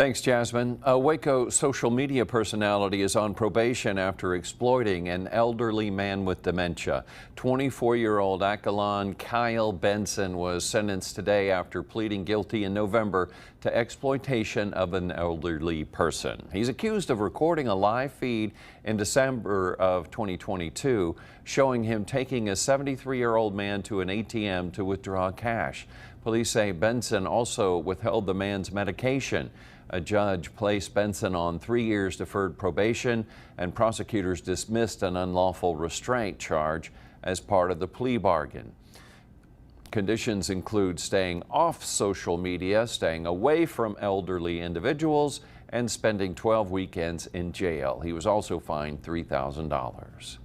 Thanks, Jasmine. A Waco social media personality is on probation after exploiting an elderly man with dementia. 24-year-old Akylon Benson was sentenced today after pleading guilty in November to exploitation of an elderly person. He's accused of recording a live feed in December of 2022 showing him taking a 73-year-old man to an ATM to withdraw cash. Police say Benson also withheld the man's medication. A judge placed Benson on 3 years deferred probation, and prosecutors dismissed an unlawful restraint charge as part of the plea bargain. Conditions include staying off social media, staying away from elderly individuals, and spending 12 weekends in jail. He was also fined $3,000.